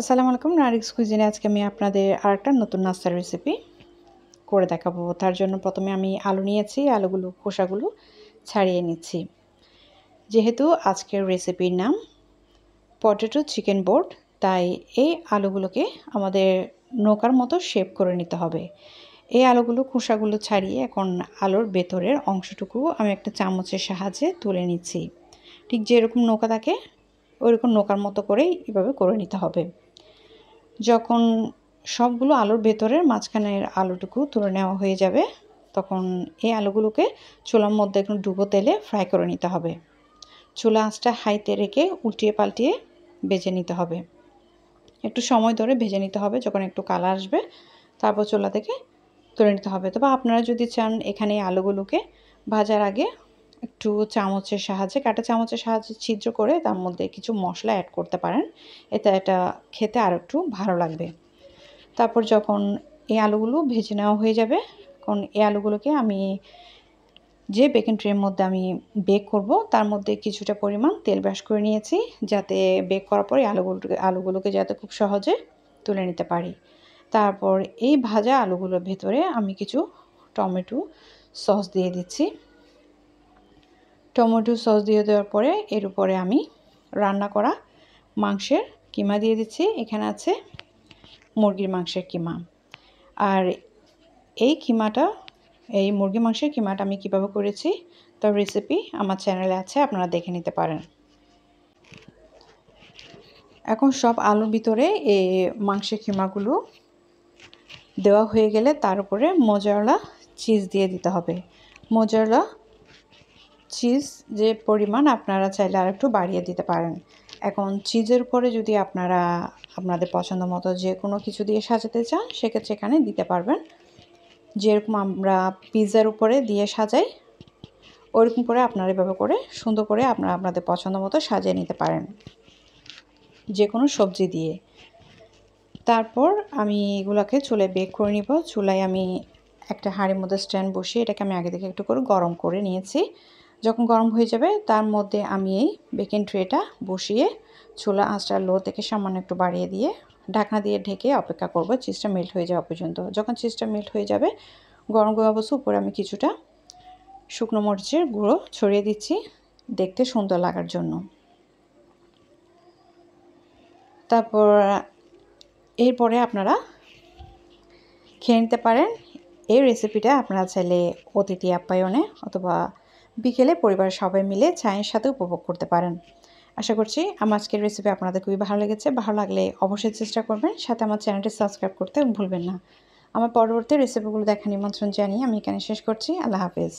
আসসালামু আলাইকুম। নারিক্স কুইজিনে আজকে আমি আপনাদের আরেকটা নতুন নাস্তার রেসিপি করে দেখাবো। তার জন্য প্রথমে আমি আলু নিয়েছি, আলুগুলো খোসাগুলো ছাড়িয়ে নিচ্ছি। যেহেতু আজকের রেসিপির নাম পটেটো চিকেন বোর্ড, তাই এই আলুগুলোকে আমাদের নৌকার মতো শেপ করে নিতে হবে। এই আলুগুলো খোসাগুলো ছাড়িয়ে এখন আলুর ভেতরের অংশটুকু আমি একটা চামচের সাহায্যে তুলে নিচ্ছি। ঠিক যেরকম নৌকা থাকে ওইরকম নৌকার মতো করেই এভাবে করে নিতে হবে। যখন সবগুলো আলুর ভেতরের মাঝখানের আলুটুকু তুলে নেওয়া হয়ে যাবে, তখন এই আলুগুলোকে চুলার মধ্যে একটু ডুবো তেলে ফ্রাই করে নিতে হবে। চুলা আঁচটা হাইতে রেখে উল্টিয়ে পাল্টিয়ে ভেজে নিতে হবে। একটু সময় ধরে ভেজে নিতে হবে। যখন একটু কালার আসবে তারপর চুলা থেকে তুলে নিতে হবে। তবে আপনারা যদি চান এখানে আলুগুলোকে ভাজার আগে একটু চামচের সাহায্যে, কাঁটা চামচের সাহায্যে ছিদ্র করে তার মধ্যে কিছু মশলা অ্যাড করতে পারেন। এতে এটা খেতে আর একটু ভালো লাগবে। তারপর যখন এই আলুগুলো ভেজে নেওয়া হয়ে যাবে, তখন এই আলুগুলোকে আমি যে বেকিং ট্রের মধ্যে আমি বেক করব তার মধ্যে কিছুটা পরিমাণ তেল ব্রাশ করে নিয়েছি, যাতে বেক করার পরে আলুগুলোকে যাতে খুব সহজে তুলে নিতে পারি। তারপর এই ভাজা আলুগুলোর ভেতরে আমি কিছু টমেটো সস দিয়ে দিচ্ছি। টমেটো সস দিয়ে দেওয়ার পরে এর উপরে আমি রান্না করা মাংসের কিমা দিয়ে দিচ্ছি। এখানে আছে মুরগির মাংসের কিমা। আর এই মুরগি মাংসের কিমাটা আমি কিভাবে করেছি তার রেসিপি আমার চ্যানেলে আছে, আপনারা দেখে নিতে পারেন। এখন সব আলুর ভিতরে এই মাংসের কিমাগুলো দেওয়া হয়ে গেলে তার উপরে মোজারেলা চিজ দিয়ে দিতে হবে। মোজারেলা চিজ যে পরিমাণ আপনারা চাইলে আর একটু বাড়িয়ে দিতে পারেন। এখন চিজের উপরে যদি আপনারা আপনাদের পছন্দ মতো যে কোনো কিছু দিয়ে সাজাতে চান, সেক্ষেত্রে এখানে দিতে পারবেন। যেরকম আমরা পিৎজার উপরে দিয়ে সাজাই, ওইরকম করে আপনারা এভাবে করে সুন্দর করে আপনারা আপনাদের পছন্দ মতো সাজিয়ে নিতে পারেন যে কোনো সবজি দিয়ে। তারপর আমি এগুলোকে চুলায় বেক করে নিব। চুলায় আমি একটা হাঁড়ির মধ্যে স্ট্যান্ড বসিয়ে এটাকে আমি আগে থেকে একটু করে গরম করে নিয়েছি। যখন গরম হয়ে যাবে তার মধ্যে আমি এই বেকিং ট্রেটা বসিয়ে চুলা আঁচটা লো থেকে সামান্য একটু বাড়িয়ে দিয়ে ঢাকনা দিয়ে ঢেকে অপেক্ষা করব চিজটা মেল্ট হয়ে যাওয়া পর্যন্ত। যখন চিজটা মেল্ট হয়ে যাবে, গরম গরম অবস্থায় উপরে আমি কিছুটা শুকনো মরিচের গুঁড়ো ছড়িয়ে দিচ্ছি দেখতে সুন্দর লাগার জন্য। তারপর এরপরে আপনারা খেয়ে নিতে পারেন। এই রেসিপিটা আপনারা চাইলে অতিথি আপ্যায়নে অথবা বিকেলে পরিবারের সবাই মিলে চায়ের সাথে উপভোগ করতে পারেন। আশা করছি আমার আজকের রেসিপি আপনাদের খুবই ভালো লেগেছে। ভালো লাগলে অবশ্যই চেষ্টা করবেন, সাথে আমার চ্যানেলটি সাবস্ক্রাইব করতে ভুলবেন না। আমার পরবর্তী রেসিপিগুলো দেখার নিমন্ত্রণ জানিয়ে আমি এখানে শেষ করছি। আল্লাহ হাফেজ।